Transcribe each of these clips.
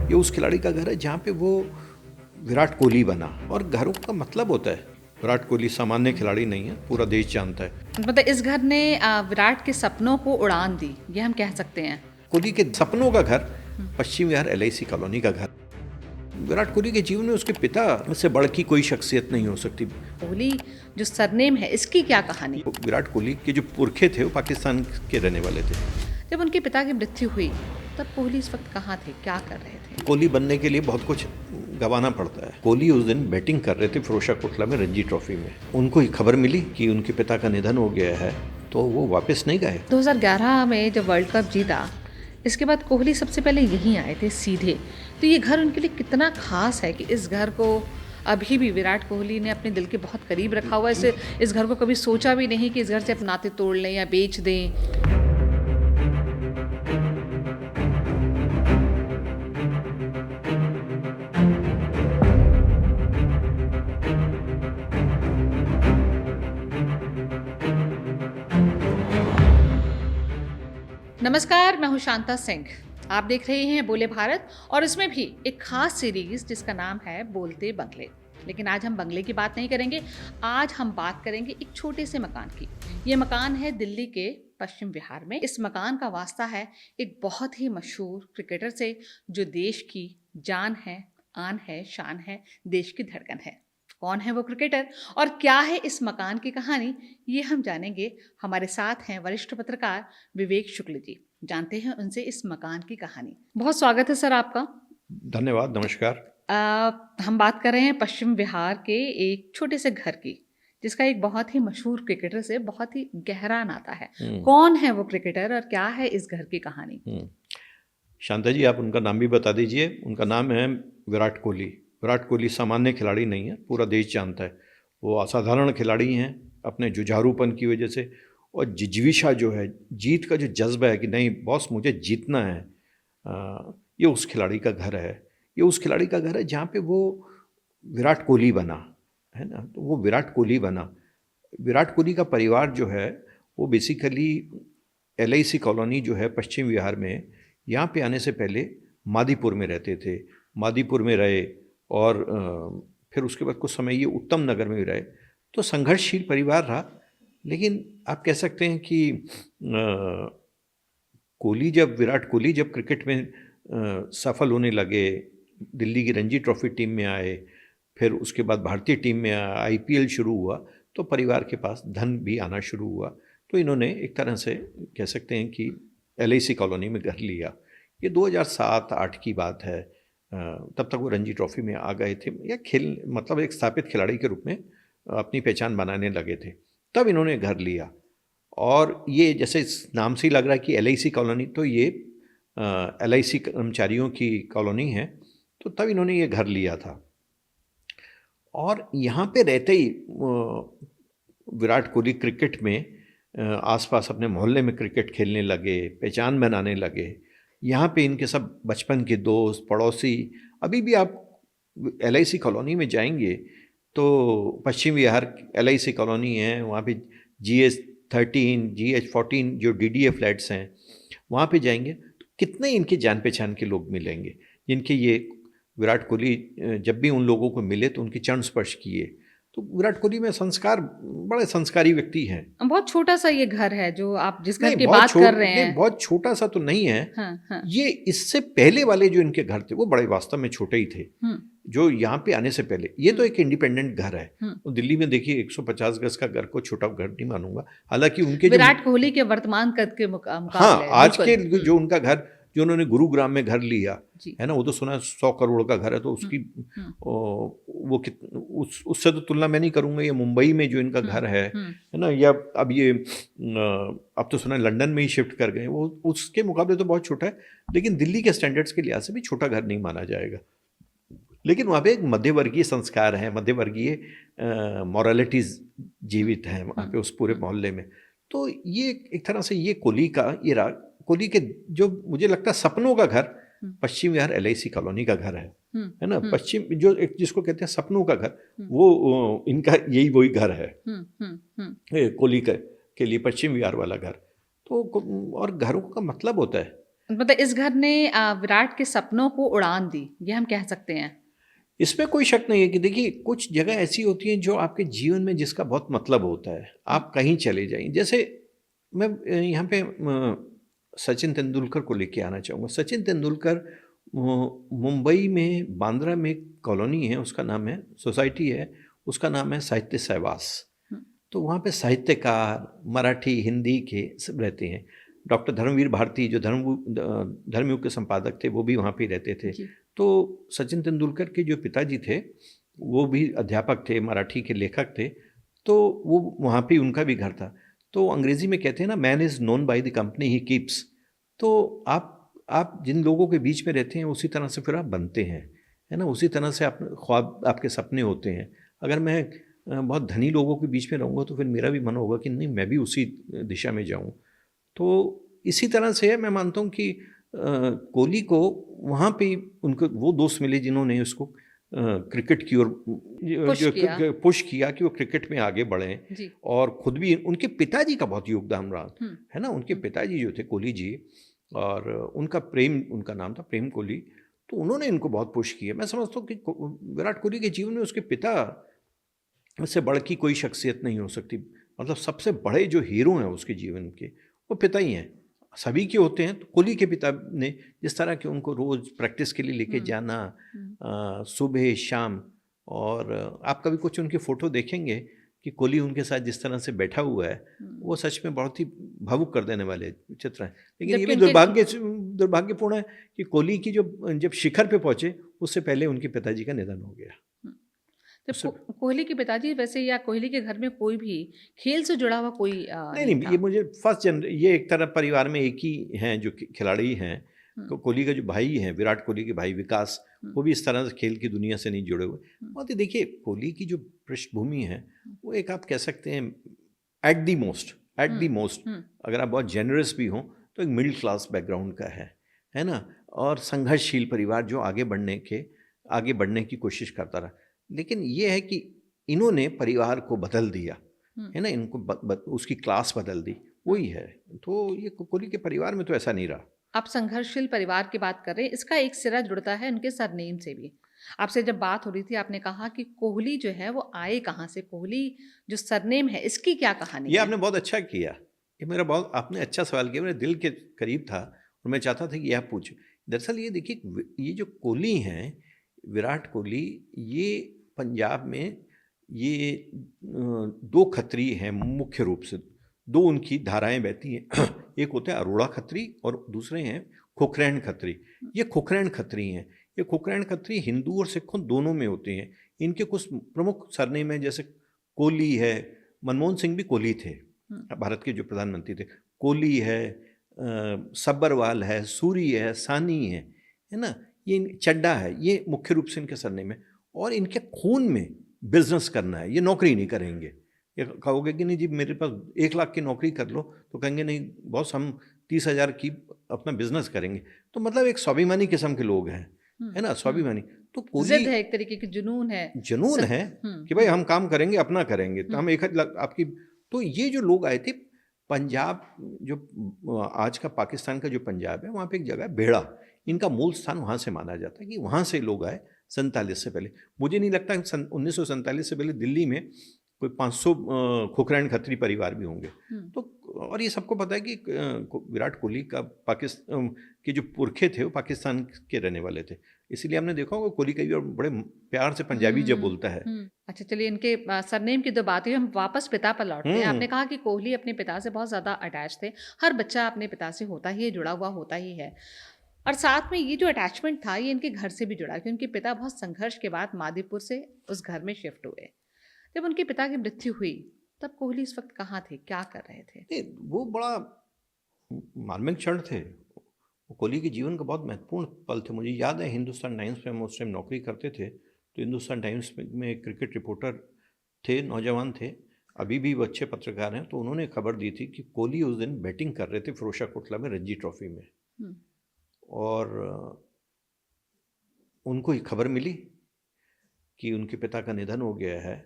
ये उस खिलाड़ी का घर है जहाँ पे वो विराट कोहली बना। और घरों का मतलब होता है, विराट कोहली सामान्य खिलाड़ी नहीं है, पूरा देश जानता है। मतलब इस घर ने विराट के सपनों को उड़ान दी, ये हम कह सकते हैं। कोहली के सपनों का घर पश्चिम विहार LIC कॉलोनी का घर। विराट कोहली के जीवन में उसके पिता से बढ़ की कोई शख्सियत नहीं हो सकती। कोहली जो सरनेम है, इसकी क्या कहानी? विराट कोहली के जो पुरखे थे वो पाकिस्तान के रहने वाले थे। जब उनके पिता की मृत्यु हुई तब कोहली इस वक्त कहाँ थे, क्या कर रहे थे? कोहली बनने के लिए बहुत कुछ गंवाना पड़ता है। कोहली उस दिन बैटिंग कर रहे थे फिरोजा कोटला में रणजी ट्रॉफी में। उनको ही खबर मिली कि उनके पिता का निधन हो गया है, तो वो वापस नहीं गए। 2011 में जब वर्ल्ड कप जीता, इसके बाद कोहली सबसे पहले यहीं आए थे सीधे। तो ये घर उनके लिए कितना खास है कि इस घर को अभी भी विराट कोहली ने अपने दिल के बहुत करीब रखा हुआ है। इस घर को कभी सोचा भी नहीं कि इस घर से अपने नाते तोड़ लें या बेच दें। नमस्कार, मैं हूँ शांता सिंह। आप देख रहे हैं बोले भारत और इसमें भी एक खास सीरीज जिसका नाम है बोलते बंगले। लेकिन आज हम बंगले की बात नहीं करेंगे, आज हम बात करेंगे एक छोटे से मकान की। ये मकान है दिल्ली के पश्चिम विहार में। इस मकान का वास्ता है एक बहुत ही मशहूर क्रिकेटर से, जो देश की जान है, आन है, शान है, देश की धड़कन है। कौन है वो क्रिकेटर और क्या है इस मकान की कहानी, ये हम जानेंगे। हमारे साथ हैं वरिष्ठ पत्रकार विवेक शुक्ल जी। जानते हैं उनसे इस मकान की कहानी। बहुत स्वागत है सर आपका। धन्यवाद, नमस्कार। हम बात कर रहे हैं पश्चिम विहार के एक छोटे से घर की, जिसका एक बहुत ही मशहूर क्रिकेटर से बहुत ही गहरा नाता है। कौन है वो क्रिकेटर और क्या है इस घर की कहानी? शांता जी, आप उनका नाम भी बता दीजिए। उनका नाम है विराट कोहली। विराट कोहली सामान्य खिलाड़ी नहीं है, पूरा देश जानता है। वो असाधारण खिलाड़ी हैं अपने जुझारूपन की वजह से, और जिजीविशा जो है, जीत का जो जज्बा है कि नहीं बॉस मुझे जीतना है, ये उस खिलाड़ी का घर है। ये उस खिलाड़ी का घर है जहाँ पे वो विराट कोहली बना, है ना। तो वो विराट कोहली बना। विराट कोहली का परिवार जो है वो बेसिकली LIC कॉलोनी जो है पश्चिम विहार में, यहाँ पे आने से पहले मादीपुर में रहते थे। मादीपुर में रहे और फिर उसके बाद कुछ समय ये उत्तम नगर में भी रहे। तो संघर्षशील परिवार रहा। लेकिन आप कह सकते हैं कि विराट कोहली जब क्रिकेट में सफल होने लगे, दिल्ली की रणजी ट्रॉफी टीम में आए, फिर उसके बाद भारतीय टीम में IPL शुरू हुआ, तो परिवार के पास धन भी आना शुरू हुआ। तो इन्होंने एक तरह से कह सकते हैं कि LIC कॉलोनी में घर लिया। ये 2007-8 की बात है। तब तक वो रणजी ट्रॉफी में आ गए थे, या मतलब एक स्थापित खिलाड़ी के रूप में अपनी पहचान बनाने लगे थे। तब इन्होंने घर लिया, और ये जैसे इस नाम से ही लग रहा है कि LIC कॉलोनी, तो ये LIC कर्मचारियों की कॉलोनी है। तो तब इन्होंने ये घर लिया था, और यहाँ पे रहते ही विराट कोहली क्रिकेट में आसपास अपने मोहल्ले में क्रिकेट खेलने लगे, पहचान बनाने लगे। यहाँ पे इनके सब बचपन के दोस्त, पड़ोसी, अभी भी आप LIC कॉलोनी में जाएंगे तो पश्चिम विहार LIC कॉलोनी है, वहाँ पे GH13, GH14 जो DDA फ्लैट्स हैं, वहाँ पे जाएंगे तो कितने इनके जान पहचान के लोग मिलेंगे, जिनके ये विराट कोहली जब भी उन लोगों को मिले तो उनकी चरण स्पर्श किए। तो विराट कोहली में संस्कार, बड़े संस्कारी व्यक्ति हैं। बहुत छोटा सा ये घर है जो आप जिस घर की बात कर रहे हैं। बहुत छोटा सा तो नहीं है। हाँ। ये इससे पहले वाले जो इनके घर थे वो बड़े वास्तव में छोटे ही थे, जो यहाँ पे आने से पहले। ये तो एक इंडिपेंडेंट घर है। तो दिल्ली में देखिए 150 गज का घर को छोटा घर नहीं मानूंगा। हालांकि उनके विराट कोहली के वर्तमान कद के मुकाबले, हाँ, आज के जो उनका घर, जो उन्होंने गुरुग्राम में घर लिया है ना, वो तो सुना 100 करोड़ का घर है। तो उसकी वो उससे तो तुलना मैं नहीं करूँगा। ये मुंबई में जो इनका घर है ना, या अब ये अब तो सुना लंदन में ही शिफ्ट कर गए, वो उसके मुकाबले तो बहुत छोटा है। लेकिन दिल्ली के स्टैंडर्ड्स के लिहाज से भी छोटा घर नहीं माना जाएगा। लेकिन वहाँ पे एक मध्यवर्गीय संस्कार है, मध्यवर्गीय मॉरलिटीज जीवित हैं वहाँ पे उस पूरे मोहल्ले में। तो ये एक तरह से ये कोहली के जो मुझे लगता है सपनों का घर पश्चिम विहार LIC कॉलोनी का घर है ना। पश्चिम जो एक जिसको कहते हैं सपनों का घर, वो इनका यही वही घर है कोहली के लिए, पश्चिम विहार वाला घर। तो और घरों का मतलब होता है मतलब इस घर ने विराट के सपनों को उड़ान दी, ये हम कह सकते हैं। इसमें कोई शक नहीं है कि देखिए कुछ जगह ऐसी होती हैं जो आपके जीवन में जिसका बहुत मतलब होता है, हुँ, आप कहीं चले जाइए। जैसे मैं यहाँ पे सचिन तेंदुलकर को लेके आना चाहूँगा। सचिन तेंदुलकर मुंबई में बांद्रा में एक कॉलोनी है, उसका नाम है, सोसाइटी है, उसका नाम है साहित्य सहवास। हुँ, तो वहाँ पे साहित्यकार, मराठी, हिंदी के सब रहते हैं। डॉक्टर धर्मवीर भारती जो धर्मयुग के संपादक थे, वो भी वहाँ पे ही रहते थे। जी। तो सचिन तेंदुलकर के जो पिताजी थे, वो भी अध्यापक थे, मराठी के लेखक थे, तो वो वहाँ पे उनका भी घर था। तो अंग्रेज़ी में कहते हैं ना, man is known by the company he keeps. तो आप जिन लोगों के बीच में रहते हैं, उसी तरह से फिर आप बनते हैं, है ना? उसी तरह से आप ख्वाब आपके सपने होते हैं। अगर मैं बहुत धनी लोगों के बीच में रहूँगा, तो फिर मेरा भी मन होगा कि नहीं, मैं भी उसी दिशा में जाऊँ। तो इसी तरह से मैं मानता हूँ कि कोहली को वहाँ पे उनको वो दोस्त मिले जिन्होंने उसको क्रिकेट की ओर पुश जो किया। पुश किया कि वो क्रिकेट में आगे बढ़ें। जी। और खुद भी उनके पिताजी का बहुत योगदान रहा, हुँ, है ना? उनके हुँ, पिताजी जो थे कोहली जी, और उनका नाम था प्रेम कोहली, तो उन्होंने इनको बहुत पुश किया। मैं समझता हूँ कि विराट कोहली के जीवन में उसके पिता उससे बढ़ की कोई शख्सियत नहीं हो सकती। मतलब सबसे बड़े जो हीरो हैं उसके जीवन के, वो पिता ही हैं। सभी के होते हैं, तो कोहली के पिता ने जिस तरह के उनको रोज़ प्रैक्टिस के लिए लेके हुँ, जाना, हुँ, सुबह शाम। और आप कभी कुछ उनकी फ़ोटो देखेंगे कि कोहली उनके साथ जिस तरह से बैठा हुआ है, हुँ। वो सच में बहुत ही भावुक कर देने वाले चित्र हैं। लेकिन ये जबकि भी उनके दुर्भाग्यपूर्ण है कि कोहली की जब शिखर पे पहुँचे, उससे पहले उनके पिताजी का निधन हो गया। हुँ, जब उससे कोहली के पिताजी वैसे या कोहली के घर में कोई भी खेल से जुड़ा हुआ कोई नहीं, नहीं नहीं, था। ये एक तरह परिवार में एक ही हैं जो खिलाड़ी हैं। हुँ, कोहली का जो भाई हैं, विराट कोहली के भाई विकास, हुँ, वो भी इस तरह से खेल की दुनिया से नहीं जुड़े हुए। हुँ, और ये देखिए कोहली की जो पृष्ठभूमि है, हुँ, वो एक आप कह सकते हैं एट द हुँ, मोस्ट, हुँ, अगर आप बहुत जेनरस भी हों, तो एक मिडिल क्लास बैकग्राउंड का है ना? और संघर्षशील परिवार जो आगे बढ़ने की कोशिश करता रहा। लेकिन ये है कि इन्होंने परिवार को बदल दिया। हुँ, है ना? इनको उसकी क्लास बदल दी, हुँ। वही है। तो ये कोहली के परिवार में तो ऐसा नहीं रहा। आप संघर्षशील परिवार की बात कर रहे हैं, इसका एक सिरा जुड़ता है उनके सरनेम से भी। आपसे जब बात हो रही थी आपने कहा कि कोहली जो है वो आए कहाँ से? कोहली जो सरनेम है इसकी क्या कहानी ये है? आपने बहुत अच्छा किया। ये मेरा बहुत आपने अच्छा सवाल किया, मेरे दिल के करीब था और मैं चाहता था कि आप पूछें। दरअसल ये देखिए ये जो कोहली हैं, विराट कोहली, ये पंजाब में ये 2 खत्री हैं मुख्य रूप से। 2 उनकी धाराएँ बहती हैं। एक होता है अरोड़ा खत्री और दूसरे हैं खुखरैन खत्री। ये खुखरैन खत्री हैं। ये खुखरैन खत्री हिंदू और सिखों दोनों में होते हैं। इनके कुछ प्रमुख सरनेम हैं, जैसे कोहली है, मनमोहन सिंह भी कोहली थे, हुँ, भारत के जो प्रधानमंत्री थे। कोहली है, सब्बरवाल है, सूरी है, सानी है ना? ये चड्ढा है, ये मुख्य रूप से इनके सरनेम है। और इनके खून में बिज़नेस करना है, ये नौकरी नहीं करेंगे। ये कहोगे कि नहीं जी मेरे पास 1 लाख की नौकरी कर लो, तो कहेंगे नहीं बॉस हम 30,000 की अपना बिज़नेस करेंगे। तो मतलब एक स्वाभिमानी किस्म के लोग हैं, हुँ, है ना? हुँ। स्वाभिमानी। तो कोहली ज़िद है एक तरीके की जुनून है। जुनून स है हुँ, कि भाई हुँ, हम काम करेंगे, अपना करेंगे, तो हुँ, हम एक आपकी। तो ये जो लोग आए थे पंजाब, जो आज का पाकिस्तान का जो पंजाब है, वहाँ पे एक जगह है बेड़ा। हुँ, इनका मूल स्थान वहाँ से माना जाता है कि वहाँ से लोग आए 47 से पहले। मुझे नहीं लगता कि सन 1947 से पहले दिल्ली में कोई 500 खुखरैन खत्री परिवार भी होंगे। हुँ, तो और ये सबको पता है कि विराट कोहली का के जो पुरखे थे वो पाकिस्तान के रहने वाले थे। इसीलिए हमने देखा होगा कोहली कई बार बड़े प्यार से पंजाबी जब हुँ, बोलता है। हुँ। अच्छा चलिए इनके सरनेम की तो बात हुई, हम वापस पिता पर लौटते हैं। आपने हुँ। कहा कि कोहली अपने पिता से बहुत ज़्यादा अटैच थे। हर बच्चा अपने पिता से होता ही है, जुड़ा हुआ होता ही है। और साथ में ये जो अटैचमेंट था ये इनके घर से भी जुड़ा क्योंकि उनके पिता बहुत संघर्ष के बाद मादीपुर से उस घर में शिफ्ट हुए। जब उनके पिता की मृत्यु हुई, तब कोहली इस वक़्त कहाँ थे? क्या कर रहे थे? नहीं, वो बड़ा मार्मिक क्षण थे। वो कोहली के जीवन का बहुत महत्वपूर्ण पल थे। मुझे याद है हिंदुस्तान टाइम्स में हम उस टाइम नौकरी करते थे, तो हिंदुस्तान टाइम्स में एक क्रिकेट रिपोर्टर थे, नौजवान थे, अभी भी वो अच्छे पत्रकार हैं, तो उन्होंने खबर दी थी कि कोहली उस दिन बैटिंग कर रहे थे फिरोजशाह कोटला में रणजी ट्रॉफी में। हुँ, और उनको ये खबर मिली कि उनके पिता का निधन हो गया है,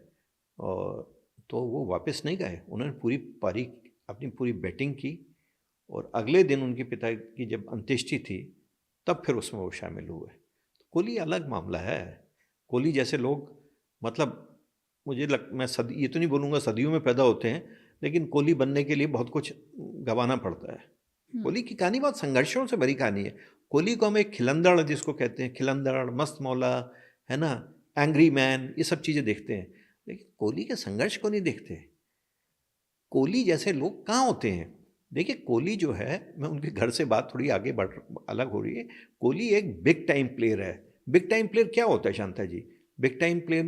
और तो वो वापस नहीं गए। उन्होंने पूरी पारी अपनी पूरी बैटिंग की और अगले दिन उनके पिता की जब अंत्येष्टि थी तब फिर उसमें वो शामिल हुए। कोहली अलग मामला है। कोहली जैसे लोग, मतलब मैं ये तो नहीं बोलूँगा सदियों में पैदा होते हैं, लेकिन कोहली बनने के लिए बहुत कुछ गंवाना पड़ता है। कोहली की कहानी बहुत संघर्षों से भरी कहानी है। कोहली को हम एक खिलंदड़ जिसको कहते हैं, खिलंदड़, मस्त मौला, है ना, एंग्री मैन, ये सब चीज़ें देखते हैं, लेकिन कोहली के संघर्ष को नहीं देखते। कोहली जैसे लोग कहाँ होते हैं? देखिए कोहली जो है, मैं उनके घर से बात थोड़ी आगे बढ़ अलग हो रही है। कोहली एक बिग टाइम प्लेयर है। बिग टाइम प्लेयर क्या होता है शांता जी? बिग टाइम प्लेयर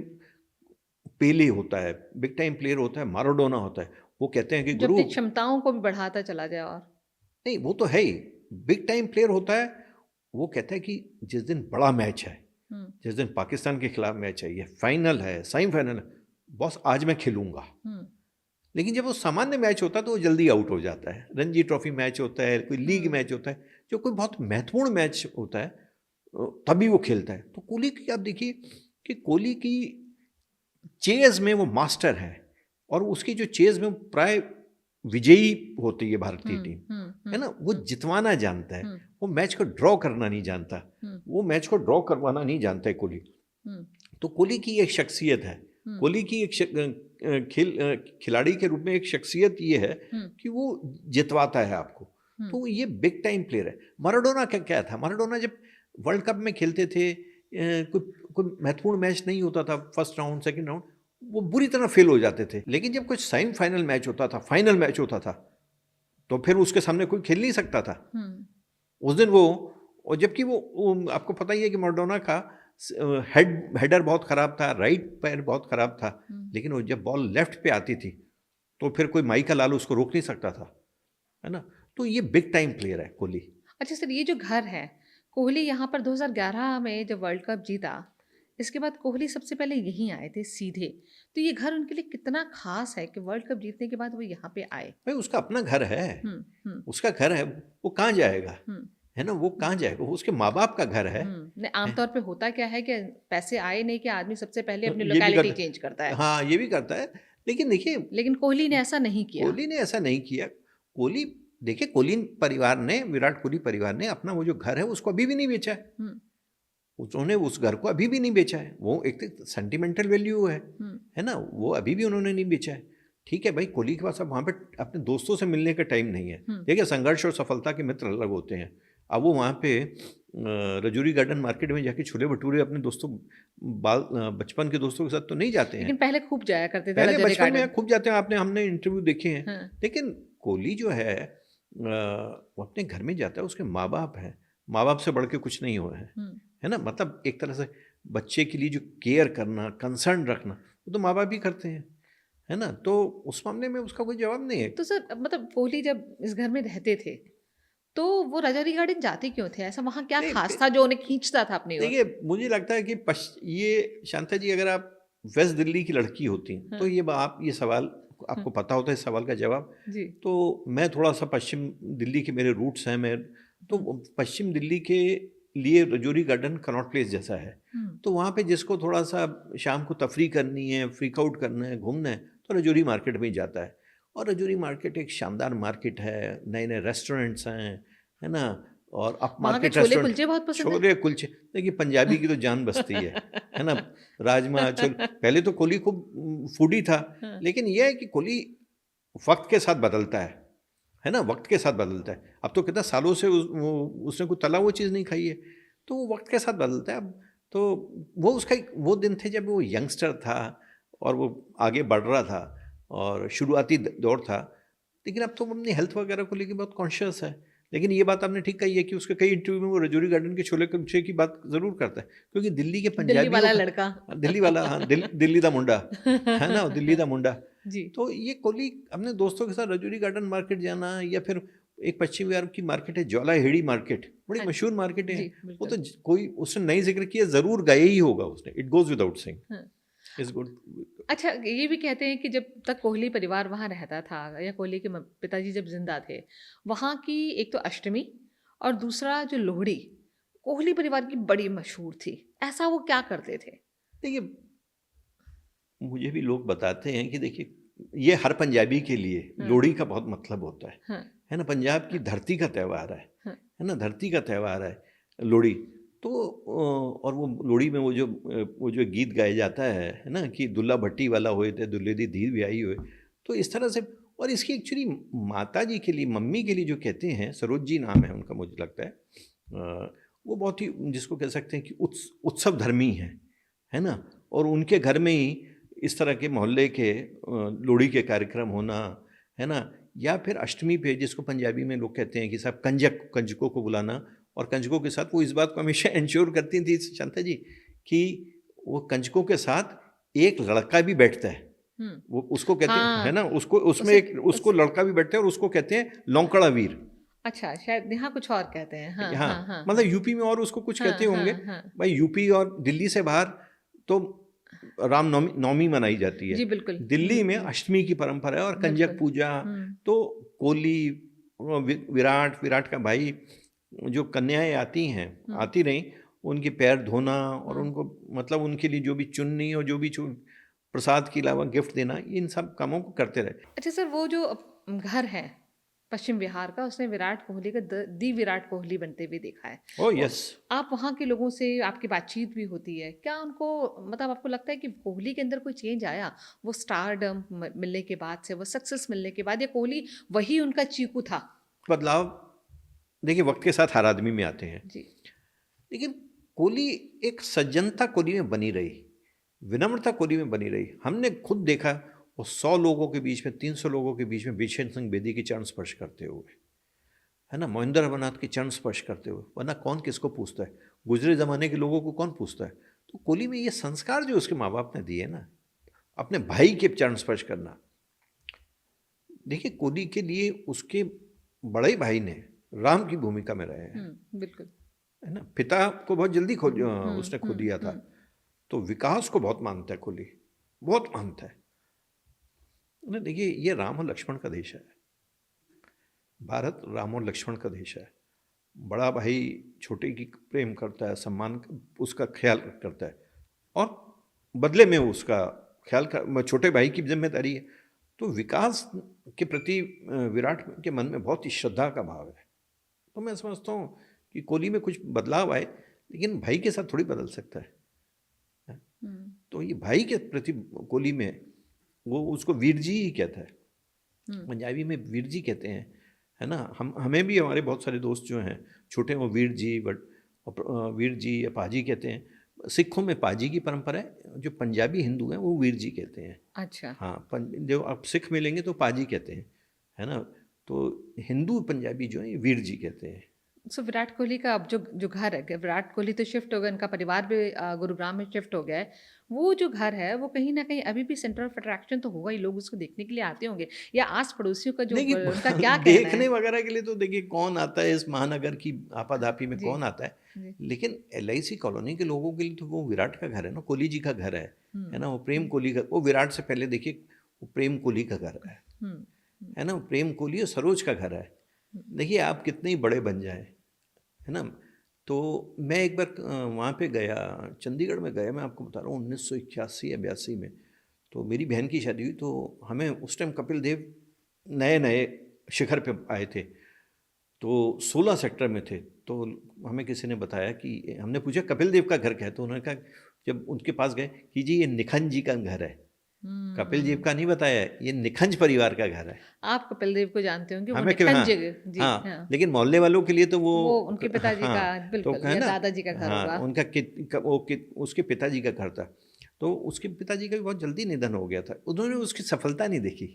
पेले होता है, बिग टाइम प्लेयर होता है माराडोना होता है। वो कहते हैं कि जो गुरु, अपनी क्षमताओं को भी बढ़ाता चला जाए और नहीं वो तो है ही। बिग टाइम प्लेयर होता है, वो कहता है कि जिस दिन बड़ा मैच है, हम्म जिस दिन पाकिस्तान के खिलाफ मैच है, ये फाइनल है, सेमीफाइनल है, बॉस आज मैं खेलूंगा। हम्म लेकिन जब वो सामान्य मैच होता है तो वो जल्दी आउट हो जाता है। रणजी ट्रॉफी मैच होता है, कोई लीग मैच होता है, जो कोई बहुत महत्वपूर्ण मैच होता है, तभी वो खेलता है। तो कोहली की आप देखिए कि कोहली की चेज में वो मास्टर है, और उसकी जो चेज में प्राय विजयी होती है भारतीय टीम, है ना, वो जितवाना जानता है, वो मैच को ड्रॉ करना नहीं जानता, वो मैच को ड्रॉ करवाना नहीं जानता है कोहली। तो कोहली की एक शख्सियत है, कोहली की एक खिलाड़ी के रूप में एक शख्सियत ये है कि वो जितवाता है आपको। तो ये बिग टाइम प्लेयर है। माराडोना क्या था? माराडोना जब वर्ल्ड कप में खेलते थे, कोई महत्वपूर्ण मैच नहीं होता था, फर्स्ट राउंड सेकंड राउंड, वो बुरी तरह फेल हो जाते थे। लेकिन जब कुछ सेमीफाइनल मैच होता था, फाइनल मैच होता था, तो फिर उसके सामने कोई खेल नहीं सकता था उस दिन वो। और जबकि वो आपको पता ही है कि माराडोना का हेडर बहुत ख़राब था, राइट पैर बहुत ख़राब था, लेकिन वो जब बॉल लेफ्ट पे आती थी तो फिर कोई माइकल लाल उसको रोक नहीं सकता था, है ना। तो ये बिग टाइम प्लेयर है कोहली। अच्छा सर, ये जो घर है, कोहली यहाँ पर 2011 में जब वर्ल्ड कप जीता, इसके बाद कोहली सबसे पहले यहीं आए थे सीधे। तो ये घर उनके लिए कितना खास है कि वर्ल्ड कप जीतने के बाद वो यहाँ पे आए। भाई उसका अपना घर है, उसका घर है, वो कहाँ जाएगा, है ना, वो कहाँ जाएगा, वो उसके माँ बाप का घर है। आमतौर पे होता क्या है कि पैसे आए नहीं कि आदमी सबसे पहले अपनी ये भी लोकेलिटी चेंज करता है। हाँ ये भी करता है, लेकिन देखिए लेकिन कोहली ने ऐसा नहीं किया। कोहली ने ऐसा नहीं किया। कोहली, देखिए कोहली परिवार ने, विराट कोहली परिवार ने अपना वो जो घर है उसको अभी भी नहीं बेचा है। उन्होंने उस घर को अभी भी नहीं बेचा है। वो एक सेंटिमेंटल वैल्यू है ना, वो अभी भी उन्होंने नहीं बेचा है। ठीक है भाई, कोहली के पास अब वहाँ पे अपने दोस्तों से मिलने का टाइम नहीं है। देखिए संघर्ष और सफलता के मित्र अलग होते हैं। अब वो वहाँ पे रजौरी गार्डन मार्केट में जाके छोले भटूरे अपने दोस्तों बचपन के दोस्तों के साथ तो नहीं जाते हैं। लेकिन पहले खूब जाया करते थे, पहले रजौरी बचपन में गार्डन। खूब जाते हैं, हमने इंटरव्यू देखे हैं। लेकिन कोहली जो है वो अपने घर में जाता है, उसके माँ बाप हैं, माँ बाप से बढ़ के कुछ नहीं हुआ है ना। मतलब एक तरह से बच्चे के लिए जो केयर करना, कंसर्न रखना, वो तो माँ बाप ही करते हैं, है ना। तो उस मामले में उसका कोई जवाब नहीं है। तो सर मतलब कोहली जब इस घर में रहते थे तो वो रजौरी गार्डन जाते क्यों थे? ऐसा वहाँ क्या खास था जो उन्हें खींचता था अपनी ओर? देखिए मुझे लगता है कि ये शांता जी, अगर आप वेस्ट दिल्ली की लड़की होती तो ये सवाल आपको पता होता है, इस सवाल का जवाब जी। तो मैं थोड़ा सा पश्चिम दिल्ली के मेरे रूट्स हैं, मैं तो पश्चिम दिल्ली के लिए रजौरी गार्डन कनॉट प्लेस जैसा है। तो वहाँ पे जिसको थोड़ा सा शाम को तफरी करनी है, फ्रीक आउट करना है, घूमना है, तो रजौरी मार्केट में ही जाता है। और रजौरी मार्केट एक शानदार मार्केट है, नए नए रेस्टोरेंट्स हैं, है ना। और अप मार्केट छोले कुलचे बहुत पसंद है। छोले कुलचे, देखिए पंजाबी की तो जान बसती है ना। राजमा छोले, पहले तो कोहली खूब फूडी था, लेकिन यह है कि कोहली वक्त के साथ बदलता है ना, वक्त के साथ बदलता है। अब तो कितना सालों से उसने कोई तला हुआ चीज़ नहीं खाई है, तो वो वक्त के साथ बदलता है। अब तो वो दिन थे जब वो यंगस्टर था और वो आगे बढ़ रहा था और शुरुआती दौर था। लेकिन अब तो वो अपनी हेल्थ वगैरह को लेकर बहुत कॉन्शियस है। लेकिन ये बात आपने ठीक कही है कि उसके कई इंटरव्यू में वो रजौरी गार्डन के छोले कुलचे की बात ज़रूर करता है, क्योंकि दिल्ली के पंजाबी, दिल्ली वाला लड़का, दिल्ली वाला, हाँ दिल्ली दा मुंडा, है ना, दिल्ली दा मुंडा जी। तो ये कोहली अपने दोस्तों के साथ रजौरी गार्डन मार्केट जाना, या फिर एक पश्चिम बिहार की मार्केट है ज्वाला हेड़ी मार्केट, बड़ी मशहूर मार्केट है। वो तो कोई उसने नहीं जिक्र किया, ज़रूर गए ही होगा उसने, it goes without saying, is good. अच्छा, ये भी कहते हैं कि जब तक कोहली परिवार वहाँ रहता था या कोहली के पिताजी जब जिंदा थे, वहाँ की एक तो अष्टमी और दूसरा जो लोहड़ी कोहली परिवार की बड़ी मशहूर थी। ऐसा वो क्या करते थे? देखिए मुझे भी लोग बताते हैं कि देखिए ये हर पंजाबी के लिए हाँ। लोहड़ी का बहुत मतलब होता हाँ, है ना, पंजाब की धरती का त्यौहार हाँ। है ना, धरती का त्यौहार है लोहड़ी। तो और वो लोहड़ी में वो जो गीत गाया जाता है ना, कि दुल्ला भट्टी वाला होए थे दुल्हे दी धी ब्याही हुए, तो इस तरह से। और इसकी एक्चुअली माता जी के लिए, मम्मी के लिए जो कहते हैं, सरोज जी नाम है उनका मुझे लगता है, वो बहुत ही, जिसको कह सकते हैं कि उत्सव धर्मी है ना। और उनके घर में ही इस तरह के मोहल्ले के लोहड़ी के कार्यक्रम होना, है ना, या फिर अष्टमी पे जिसको पंजाबी में लोग कहते हैं कि साहब कंजकों को बुलाना, और कंजकों के साथ वो इस बात को हमेशा इंश्योर करती थी शांता जी कि वो कंजकों के साथ एक लड़का भी बैठता है, वो उसको कहते हैं, है हाँ, ना, उसको उसमें उसे एक उसको लड़का भी बैठता है और उसको कहते हैं लौंकड़ा वीर। अच्छा, शायद यहाँ कुछ और कहते हैं। हाँ, हाँ, हाँ, हाँ, मतलब हाँ। यूपी में और उसको कुछ हाँ, कहते हाँ, होंगे। हाँ। भाई यूपी और दिल्ली से बाहर तो रामनवमी नवमी मनाई जाती है। जी, बिल्कुल। दिल्ली में अष्टमी की परंपरा है और कंजक बिल्कुल। पूजा। हुँ। तो कोहली, विराट का भाई, जो कन्याएं आती हैं, आती रहीं, उनके पैर धोना और उनको मतलब उनके लिए जो भी चुन्नी और जो भी प्रसाद के अलावा गिफ्ट देना, इन सब कामों को करते रहे। अच्छा सर, वो जो घर है पश्चिम बिहार का, उसने विराट कोहली का दी विराट कोहली बनते हुए देखा है। ओह और यस। आप वहाँ के लोगों से आपकी बातचीत भी होती है, क्या उनको मतलब आपको लगता है कि कोहली के अंदर कोई चेंज आया वो स्टारडम मिलने के बाद से, वो सक्सेस मिलने के बाद, या कोहली वही उनका चीकू था? बदलाव देखिए वक्त के साथ हर आदमी में आते हैं, जी। लेकिन कोहली एक सज्जनता कोहली में बनी रही, विनम्रता कोहली में बनी रही। हमने खुद देखा वो 100 लोगों के बीच में, 300 लोगों के बीच में बिशन सिंह बेदी की चरण स्पर्श करते हुए, है ना, मोहिंदर अमरनाथ की चरण स्पर्श करते हुए, वरना कौन किसको पूछता है, गुजरे ज़माने के लोगों को कौन पूछता है। तो कोहली में ये संस्कार जो उसके माँ बाप ने दिए ना, अपने भाई के चरण स्पर्श करना। देखिए कोहली के लिए उसके बड़े भाई ने राम की भूमिका में रहे हैं, बिल्कुल। है ना, पिता को बहुत जल्दी उसने खो दिया था। हम्म। तो विकास को बहुत मानता है कोहली, बहुत मानता है। उन्हें देखिए ये राम और लक्ष्मण का देश है, भारत राम और लक्ष्मण का देश है। बड़ा भाई छोटे की प्रेम करता है, सम्मान उसका ख्याल करता है, और बदले में उसका ख्याल कर, छोटे भाई की जिम्मेदारी है। तो विकास के प्रति विराट के मन में बहुत ही श्रद्धा का भाव है। तो मैं समझता हूँ कि कोहली में कुछ बदलाव आए, लेकिन भाई के साथ थोड़ी बदल सकता है। तो ये भाई के प्रति कोहली में वो उसको वीर जी ही कहता है, पंजाबी में वीर जी कहते हैं, है ना। हमें भी हमारे बहुत सारे दोस्त जो हैं छोटे, वो वीर जी वीर जी या पाजी कहते हैं। सिखों में पाजी की परंपरा है, जो पंजाबी हिंदू हैं वो वीर जी कहते हैं। अच्छा। हाँ, जो आप सिख मिलेंगे तो पाजी कहते हैं, है ना। तो हिंदू पंजाबी जो है वीर जी कहते हैं। सो विराट कोहली का अब जो घर है, विराट कोहली तो शिफ्ट हो गए, उनका परिवार भी गुरुग्राम में शिफ्ट हो गया है। वो जो घर है वो कहीं ना कहीं अभी भी सेंटर ऑफ अट्रैक्शन तो होगा ही, लोग उसको देखने के लिए आते होंगे, या आस पड़ोसियों का जो देखिए उनका क्या कहना देखने है? वगैरह के लिए तो देखिए कौन आता है इस महानगर की आपाधापी में, जी। कौन आता है। जी। लेकिन LIC कॉलोनी के लोगों के लिए तो वो विराट का घर है ना, कोहली जी का घर है ना। वो प्रेम कोहली का, वो विराट से पहले देखिए वो प्रेम कोहली का घर है ना। वो प्रेम कोहली और सरोज का घर है। देखिए आप कितने ही बड़े बन जाए, है ना। तो मैं एक बार वहाँ पे गया, चंडीगढ़ में गया, मैं आपको बता रहा हूँ 1981 या 82 में। तो मेरी बहन की शादी हुई, तो हमें उस टाइम कपिल देव नए नए शिखर पे आए थे, तो 16 सेक्टर में थे। तो हमें किसी ने बताया कि, हमने पूछा कपिल देव का घर क्या है, तो उन्होंने कहा, जब उनके पास गए कि जी ये निखंज जी का घर है। कपिल देव का नहीं बताया, ये निखंज परिवार का घर है। आप कपिल देव को जानते होंगे, वो हमें निखंज हाँ, जी। हाँ, हाँ। लेकिन मोहल्ले वालों के लिए तो वो उनके पिताजी का, हाँ, तो बिल्कुल, है या ना, दादाजी का घर हाँ, होगा। उनका उसके पिताजी का घर था। तो उसके पिताजी का भी बहुत जल्दी निधन हो गया था। उन्होंने उसकी सफलता नहीं देखी,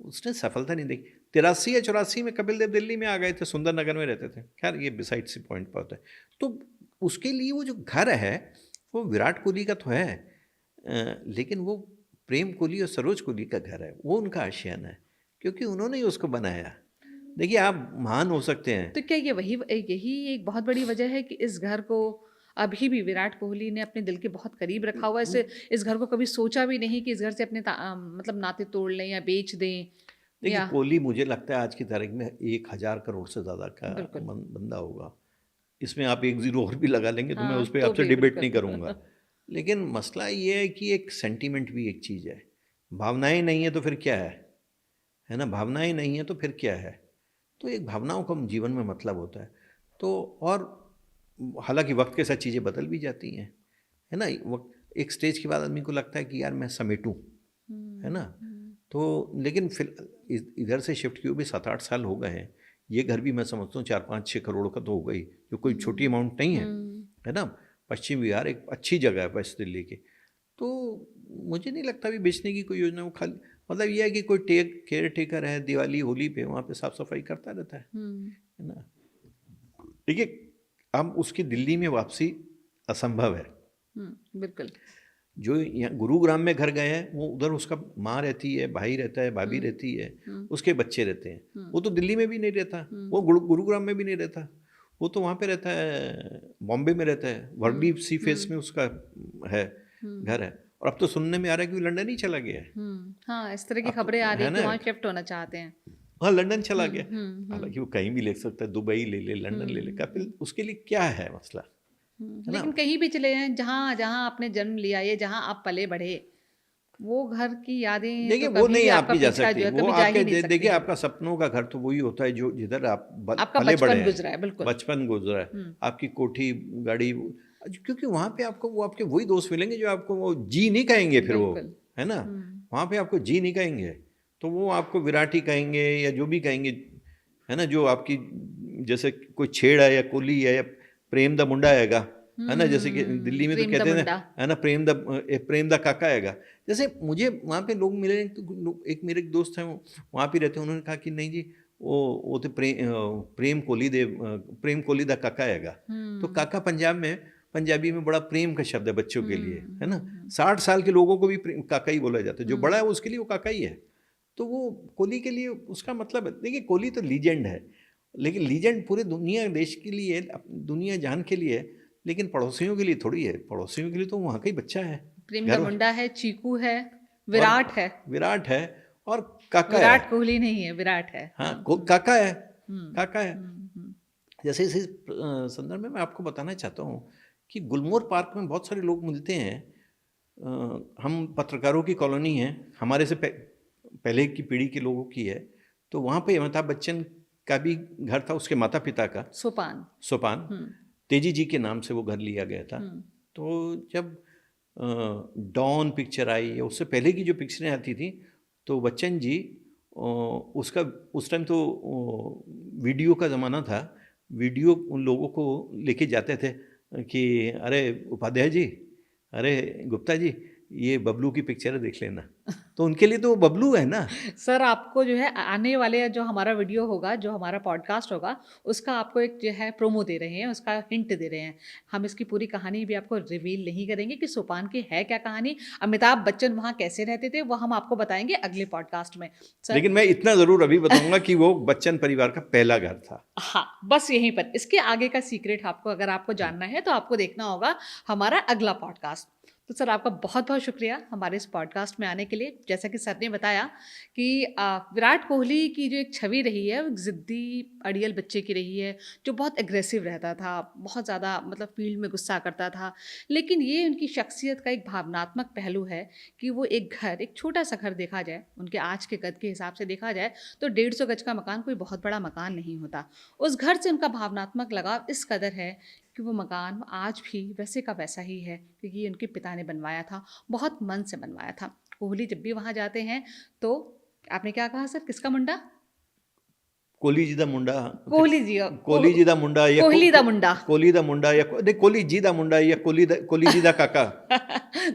उसने सफलता नहीं देखी। 83 या 84 में कपिल देव दिल्ली में आ गए थे, सुंदर नगर में रहते थे। खैर ये बिसाइड सी पॉइंट पर होता है। तो उसके लिए वो जो घर है वो विराट कोहली का तो है, लेकिन वो प्रेम कोहली और सरोज कोहली का घर है, वो उनका आशियाना है, क्योंकि उन्होंने ही उसको बनाया। देखिए आप महान हो सकते हैं। तो क्या ये यही एक बहुत बड़ी वजह है कि इस घर को अभी भी विराट कोहली ने अपने दिल के बहुत करीब रखा हुआ है? इस घर को कभी सोचा भी नहीं कि इस घर से अपने मतलब नाते तोड़ लें या बेच दें? देखिए या कोहली मुझे लगता है आज की तारीख में 1000 करोड़ से ज़्यादा का बंदा होगा। इसमें आप एक ज़ीरो और भी लगा लेंगे तो मैं उस पर तो आपसे भी डिबेट नहीं बिल्कुल। करूँगा। लेकिन मसला ये है कि एक सेंटीमेंट भी एक चीज़ है। भावनाएं नहीं है तो फिर क्या है ना, भावनाएं नहीं है तो फिर क्या है। तो एक भावनाओं का जीवन में मतलब होता है। तो और हालांकि वक्त के साथ चीज़ें बदल भी जाती हैं, है ना। वक्त एक स्टेज के बाद आदमी को लगता है कि यार मैं समेटूं, है ना। तो लेकिन फिर इधर से शिफ्ट किए भी 7-8 साल हो गए हैं। ये घर भी मैं समझता हूँ 4-5-6 करोड़ का तो हो गई, जो कोई छोटी अमाउंट नहीं है ना। पश्चिम बिहार एक अच्छी जगह है वेस्ट दिल्ली की। तो मुझे नहीं लगता भी बेचने की कोई योजना, वो खाली मतलब ये है कि कोई केयर टेकर है, दिवाली होली पे वहाँ पे साफ सफाई करता रहता है ना। देखिए अब उसकी दिल्ली में वापसी असंभव है। बिल्कुल। जो यहाँ गुरुग्राम में घर गए हैं वो उधर उसका माँ रहती है, भाई रहता है, भाभी रहती है, उसके बच्चे रहते हैं। वो तो दिल्ली में भी नहीं रहता, वो गुरुग्राम में भी नहीं रहता, वो तो वहाँ पे रहता है, बॉम्बे में रहता है, वर्ली सी फेस में उसका है घर है। और अब तो सुनने में आ रहा है कि वो लंदन ही चला गया है। हाँ, इस तरह की खबरें आ रही है कि वहाँ शिफ्ट होना चाहते हैं। हाँ, लंदन चला गया। हालांकि वो कहीं भी ले सकता है, दुबई ले ले, लंदन ले ले, फिर उसके लिए क्या है मसला। लेकिन कहीं भी चले जाएं, जहाँ जहाँ आपने जन्म लिया है, जहाँ आप पले बढ़े, वो घर की यादें देखिए तो वो कभी नहीं भी आपकी जा सकती, वो आपके देखिए हैं। आपका सपनों का घर तो वही होता है जो जिधर आप आपका पले बड़े बचपन गुजरा है, बिल्कुल बचपन गुजरा है, आपकी कोठी गाड़ी, क्योंकि वहाँ पे आपको वो आपके वही दोस्त मिलेंगे जो आपको वो जी नहीं कहेंगे, फिर वो है ना, वहाँ पे आपको जी नहीं कहेंगे, तो वो आपको विराटी कहेंगे या जो भी कहेंगे, है ना। जो आपकी जैसे कोई छेड़ है या कोली है या प्रेम दा मुंडा आएगा, है ना, जैसे कि दिल्ली में तो कहते हैं, है ना, प्रेम दा काका आएगा। जैसे मुझे वहाँ पे लोग मिले, तो एक मेरे दोस्त हैं वहाँ पे रहते हैं, उन्होंने कहा कि नहीं जी वो तो प्रेम कोली दा काका आएगा। तो काका पंजाबी में बड़ा प्रेम का शब्द है बच्चों के लिए, है ना। 60 साल के लोगों को भी काका ही बोला जाता है, जो बड़ा है उसके लिए वो काका ही है। तो वो कोली के लिए उसका मतलब है, देखिए कोली तो लीजेंड है, लेकिन लीजेंड पूरे दुनिया देश के लिए, दुनिया जान के लिए है, लेकिन पड़ोसियों के लिए थोड़ी है। पड़ोसियों के लिए तो वहाँ का ही बच्चा है, प्रेम दा मुंडा है, चीकू है, विराट है और काका है। विराट कोहली नहीं है, विराट है। हाँ, काका है। जैसे इस संदर्भ में मैं आपको बताना चाहता हूँ कि गुलमोहर पार्क में बहुत सारे लोग मिलते हैं। हम पत्रकारों की कॉलोनी है, हमारे से पहले की पीढ़ी के लोगों की है। तो वहाँ पे अमिताभ बच्चन का भी घर था, उसके माता पिता का, सोपान तेजी जी के नाम से वो घर लिया गया था। तो जब डॉन पिक्चर आई या उससे पहले की जो पिक्चरें आती थी, तो बच्चन जी उसका उस टाइम तो वीडियो का ज़माना था, वीडियो उन लोगों को लेके जाते थे कि अरे उपाध्याय जी, अरे गुप्ता जी, ये बबलू की पिक्चर देख लेना। तो उनके लिए तो वो बबलू है ना। सर आपको जो है आने वाले जो हमारा वीडियो होगा, जो हमारा पॉडकास्ट होगा, उसका आपको एक जो है प्रोमो दे रहे हैं, उसका हिंट दे रहे हैं। हम इसकी पूरी कहानी भी आपको रिवील नहीं करेंगे कि सोपान की है क्या कहानी, अमिताभ बच्चन वहाँ कैसे रहते थे, वो हम आपको बताएंगे अगले पॉडकास्ट में। लेकिन मैं इतना ज़रूर अभी बताऊंगा कि वो बच्चन परिवार का पहला घर था। हाँ, बस यहीं पर। इसके आगे का सीक्रेट आपको अगर आपको जानना है तो आपको देखना होगा हमारा अगला पॉडकास्ट। तो सर आपका बहुत बहुत शुक्रिया हमारे इस पॉडकास्ट में आने के लिए। जैसा कि सर ने बताया कि विराट कोहली की जो एक छवि रही है, वो एक ज़िद्दी अड़ियल बच्चे की रही है, जो बहुत एग्रेसिव रहता था, बहुत ज़्यादा मतलब फील्ड में गुस्सा करता था। लेकिन ये उनकी शख्सियत का एक भावनात्मक पहलू है कि वो एक छोटा सा घर देखा जाए, उनके आज के कद के हिसाब से देखा जाए तो 150 गज का मकान कोई बहुत बड़ा मकान नहीं होता। उस घर से उनका भावनात्मक लगाव इस कदर है कि वो मकान आज भी वैसे का वैसा ही है, क्योंकि ये उनके पिता ने बनवाया था, बहुत मन से बनवाया था। कोहली जब भी वहाँ जाते हैं तो आपने क्या कहा सर, किसका मुंडा? कोहली जी दा मुंडा, कोहली जी दा मुंडा या कोहली दा मुंडा, कोहली दा मुंडा या कोहली जी दा मुंडा या कोहली जी दा काका।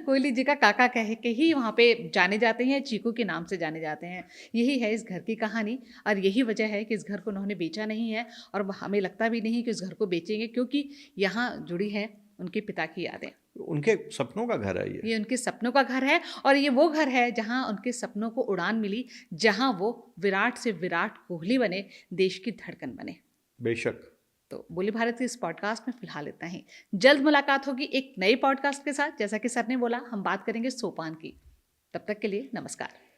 कोहली जी का काका कह के ही वहाँ पे जाने जाते हैं, चीकू के नाम से जाने जाते हैं। यही है इस घर की कहानी, और यही वजह है कि इस घर को उन्होंने बेचा नहीं है, और हमें लगता भी नहीं कि इस घर को बेचेंगे, क्योंकि यहाँ जुड़ी है उनके पिता की यादें। उनके सपनों का घर है ये उनके सपनों का घर है, और ये वो घर है जहाँ उनके सपनों को उड़ान मिली, जहाँ वो विराट से विराट कोहली बने, देश की धड़कन बने। बेशक। तो बोले भारत के इस पॉडकास्ट में फिलहाल इतना ही। जल्द मुलाकात होगी एक नए पॉडकास्ट के साथ। जैसा कि सर ने बोला, हम बात करेंगे सोपान की। तब तक के लिए नमस्कार।